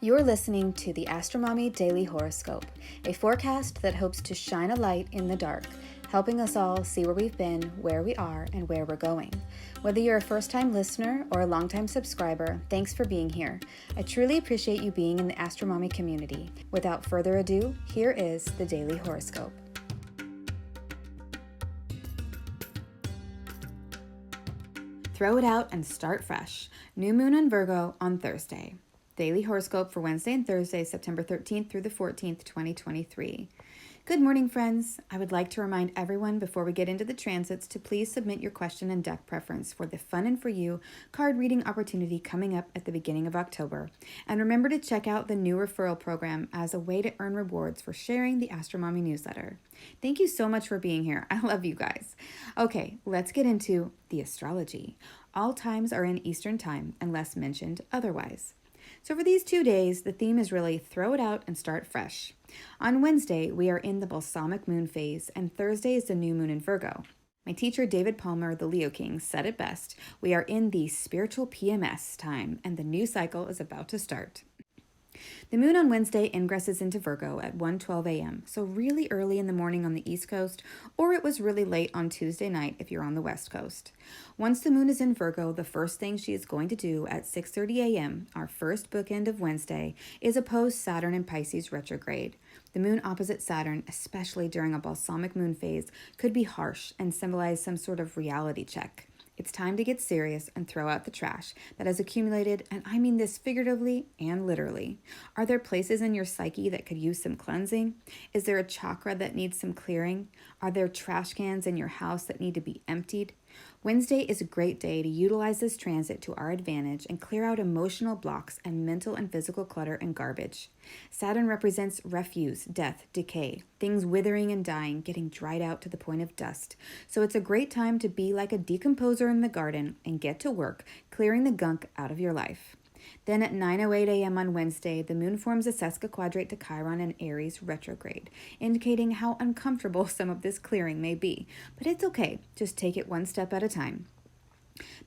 You're listening to the AstroMommy Daily Horoscope, a forecast that hopes to shine a light in the dark, helping us all see where we've been, where we are, and where we're going. Whether you're a first-time listener or a long-time subscriber, thanks for being here. I truly appreciate you being in the AstroMommy community. Without further ado, here is the Daily Horoscope. Throw it out and start fresh. New moon in Virgo on Thursday. Daily horoscope for Wednesday and Thursday, September 13th through the 14th, 2023. Good morning, friends. I would like to remind everyone before we get into the transits to please submit your question and deck preference for the Fun and For You card reading opportunity coming up at the beginning of October. And remember to check out the new referral program as a way to earn rewards for sharing the AstroMommy Newsletter. Thank you so much for being here. I love you guys. Okay, let's get into the astrology. All times are in Eastern Time unless mentioned otherwise. So for these 2 days, the theme is really throw it out and start fresh. On Wednesday, we are in the balsamic moon phase, and Thursday is the new moon in Virgo. My teacher, David Palmer, the Leo King, said it best. We are in the spiritual PMS time, and the new cycle is about to start. The moon on Wednesday ingresses into Virgo at 1:12 a.m., so really early in the morning on the East Coast, or it was really late on Tuesday night if you're on the West Coast. Once the moon is in Virgo, the first thing she is going to do at 6:30 a.m., our first bookend of Wednesday, is oppose Saturn in Pisces retrograde. The moon opposite Saturn, especially during a balsamic moon phase, could be harsh and symbolize some sort of reality check. It's time to get serious and throw out the trash that has accumulated, and I mean this figuratively and literally. Are there places in your psyche that could use some cleansing? Is there a chakra that needs some clearing? Are there trash cans in your house that need to be emptied? Wednesday is a great day to utilize this transit to our advantage and clear out emotional blocks and mental and physical clutter and garbage. Saturn represents refuse, death, decay, things withering and dying, getting dried out to the point of dust. So it's a great time to be like a decomposer in the garden and get to work clearing the gunk out of your life. Then at 9:08 a.m. on Wednesday, the moon forms a sesquiquadrate to Chiron in Aries retrograde, indicating how uncomfortable some of this clearing may be. But it's okay, just take it one step at a time.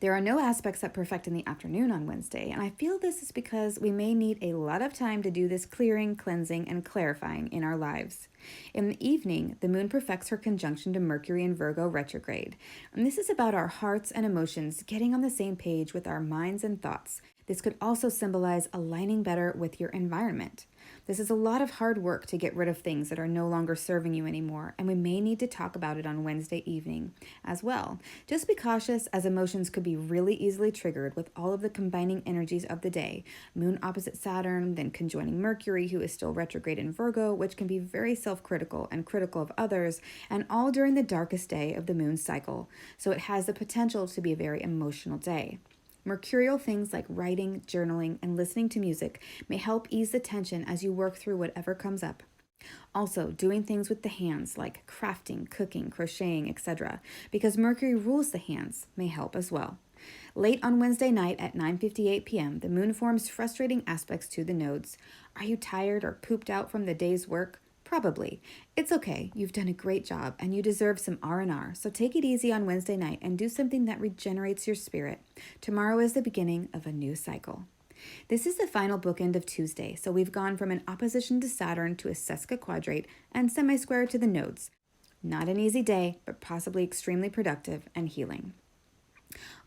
There are no aspects that perfect in the afternoon on Wednesday, and I feel this is because we may need a lot of time to do this clearing, cleansing, and clarifying in our lives. In the evening, the moon perfects her conjunction to Mercury in Virgo retrograde, and this is about our hearts and emotions getting on the same page with our minds and thoughts. This could also symbolize aligning better with your environment. This is a lot of hard work to get rid of things that are no longer serving you anymore, and we may need to talk about it on Wednesday evening as well. Just be cautious, as emotions could be really easily triggered with all of the combining energies of the day. Moon opposite Saturn, then conjoining Mercury, who is still retrograde in Virgo, which can be very self-critical and critical of others, and all during the darkest day of the moon cycle. So it has the potential to be a very emotional day. Mercurial things like writing, journaling, and listening to music may help ease the tension as you work through whatever comes up. Also, doing things with the hands like crafting, cooking, crocheting, etc., because Mercury rules the hands, may help as well. Late on Wednesday night at 9:58 p.m., the moon forms frustrating aspects to the nodes. Are you tired or pooped out from the day's work? Probably. It's okay. You've done a great job and you deserve some R&R. So take it easy on Wednesday night and do something that regenerates your spirit. Tomorrow is the beginning of a new cycle. This is the final bookend of Tuesday, so we've gone from an opposition to Saturn to a sesquiquadrate and semi-square to the nodes. Not an easy day, but possibly extremely productive and healing.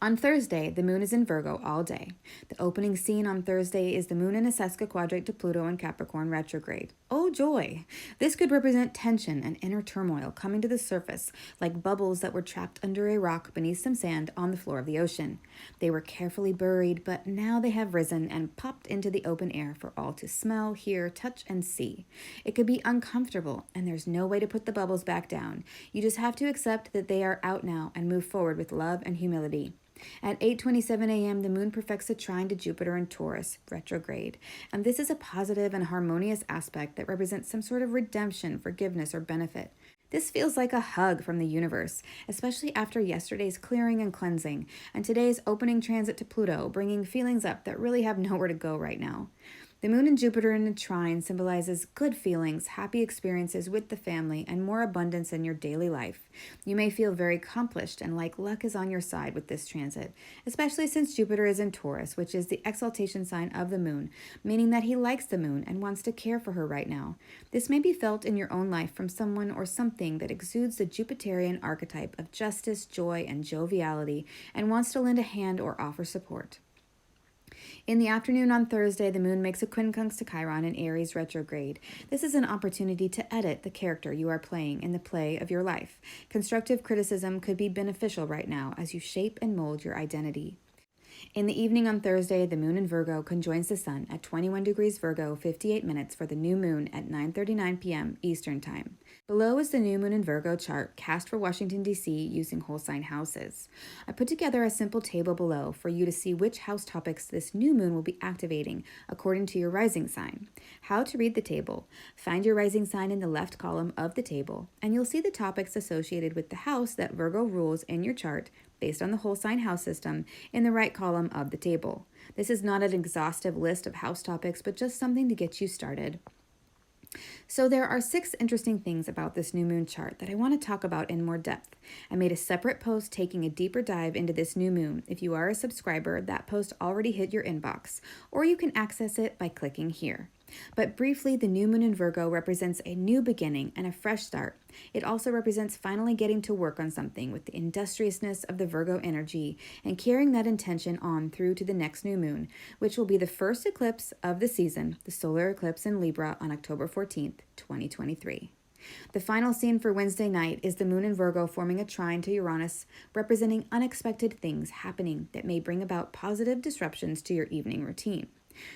On Thursday, the moon is in Virgo all day. The opening scene on Thursday is the moon in a sesquiquadrate to Pluto in Capricorn retrograde. Oh joy! This could represent tension and inner turmoil coming to the surface, like bubbles that were trapped under a rock beneath some sand on the floor of the ocean. They were carefully buried, but now they have risen and popped into the open air for all to smell, hear, touch, and see. It could be uncomfortable, and there's no way to put the bubbles back down. You just have to accept that they are out now and move forward with love and humility. At 8:27 a.m., the moon perfects a trine to Jupiter in Taurus, retrograde, and this is a positive and harmonious aspect that represents some sort of redemption, forgiveness, or benefit. This feels like a hug from the universe, especially after yesterday's clearing and cleansing, and today's opening transit to Pluto, bringing feelings up that really have nowhere to go right now. The moon and Jupiter in a trine symbolizes good feelings, happy experiences with the family, and more abundance in your daily life. You may feel very accomplished and like luck is on your side with this transit, especially since Jupiter is in Taurus, which is the exaltation sign of the moon, meaning that he likes the moon and wants to care for her right now. This may be felt in your own life from someone or something that exudes the Jupiterian archetype of justice, joy, and joviality and wants to lend a hand or offer support. In the afternoon on Thursday, the moon makes a quincunx to Chiron in Aries retrograde. This is an opportunity to edit the character you are playing in the play of your life. Constructive criticism could be beneficial right now as you shape and mold your identity. In the evening on Thursday, the moon in Virgo conjoins the sun at 21 degrees Virgo, 58 minutes for the new moon at 9:39 p.m. Eastern Time. Below is the new moon in Virgo chart cast for Washington, D.C. using whole sign houses. I put together a simple table below for you to see which house topics this new moon will be activating according to your rising sign. How to read the table. Find your rising sign in the left column of the table, and you'll see the topics associated with the house that Virgo rules in your chart based on the whole sign house system in the right column of the table. This is not an exhaustive list of house topics, but just something to get you started. So there are 6 interesting things about this new moon chart that I want to talk about in more depth. I made a separate post taking a deeper dive into this new moon. If you are a subscriber, that post already hit your inbox, or you can access it by clicking here. But briefly, the new moon in Virgo represents a new beginning and a fresh start. It also represents finally getting to work on something with the industriousness of the Virgo energy and carrying that intention on through to the next new moon, which will be the first eclipse of the season, the solar eclipse in Libra on October 14th, 2023. The final scene for Wednesday night is the moon in Virgo forming a trine to Uranus, representing unexpected things happening that may bring about positive disruptions to your evening routine.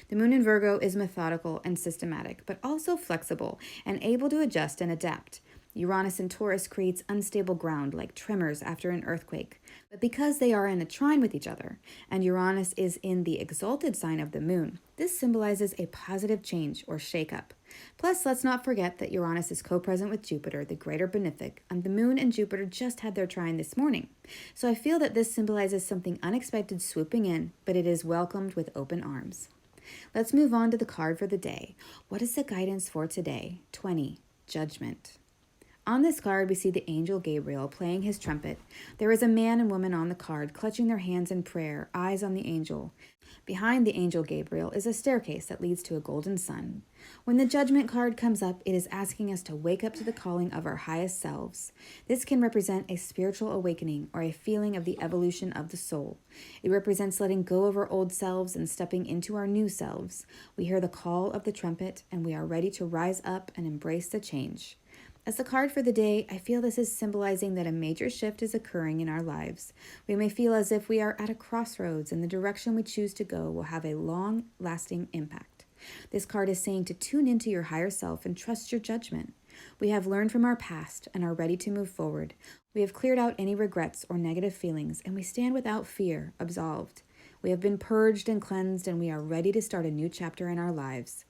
The moon in Virgo is methodical and systematic, but also flexible and able to adjust and adapt. Uranus in Taurus creates unstable ground like tremors after an earthquake. But because they are in a trine with each other, and Uranus is in the exalted sign of the moon, this symbolizes a positive change or shakeup. Plus, let's not forget that Uranus is co-present with Jupiter, the greater benefic, and the moon and Jupiter just had their trine this morning. So I feel that this symbolizes something unexpected swooping in, but it is welcomed with open arms. Let's move on to the card for the day. What is the guidance for today? 20. Judgment. On this card, we see the angel Gabriel playing his trumpet. There is a man and woman on the card, clutching their hands in prayer, eyes on the angel. Behind the angel Gabriel is a staircase that leads to a golden sun. When the judgment card comes up, it is asking us to wake up to the calling of our highest selves. This can represent a spiritual awakening or a feeling of the evolution of the soul. It represents letting go of our old selves and stepping into our new selves. We hear the call of the trumpet, and we are ready to rise up and embrace the change. As the card for the day, I feel this is symbolizing that a major shift is occurring in our lives. We may feel as if we are at a crossroads and the direction we choose to go will have a long-lasting impact. This card is saying to tune into your higher self and trust your judgment. We have learned from our past and are ready to move forward. We have cleared out any regrets or negative feelings, and we stand without fear, absolved. We have been purged and cleansed, and we are ready to start a new chapter in our lives.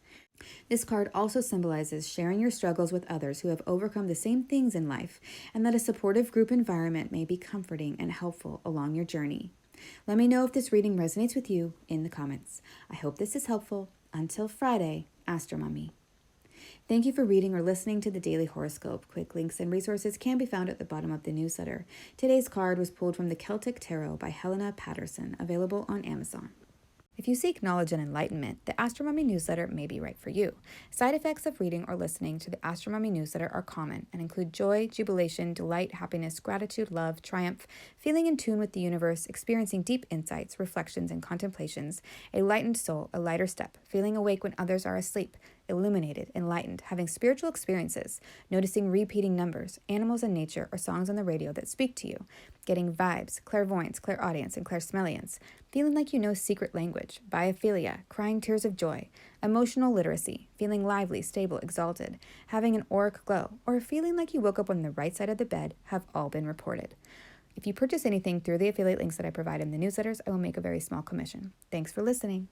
This card also symbolizes sharing your struggles with others who have overcome the same things in life, and that a supportive group environment may be comforting and helpful along your journey. Let me know if this reading resonates with you in the comments. I hope this is helpful. Until Friday, AstroMommy. Thank you for reading or listening to the Daily Horoscope. Quick links and resources can be found at the bottom of the newsletter. Today's card was pulled from the Celtic Tarot by Helena, Paterson, available on Amazon. If you seek knowledge and enlightenment, the AstroMommy Newsletter may be right for you. Side effects of reading or listening to the AstroMommy Newsletter are common and include joy, jubilation, delight, happiness, gratitude, love, triumph, feeling in tune with the universe, experiencing deep insights, reflections, and contemplations, a lightened soul, a lighter step, feeling awake when others are asleep, illuminated, enlightened, having spiritual experiences, noticing repeating numbers, animals in nature, or songs on the radio that speak to you, getting vibes, clairvoyance, clairaudience, and clairsmellience, feeling like you know secret language, biophilia, crying tears of joy, emotional literacy, feeling lively, stable, exalted, having an auric glow, or feeling like you woke up on the right side of the bed have all been reported. If you purchase anything through the affiliate links that I provide in the newsletters, I will make a very small commission. Thanks for listening.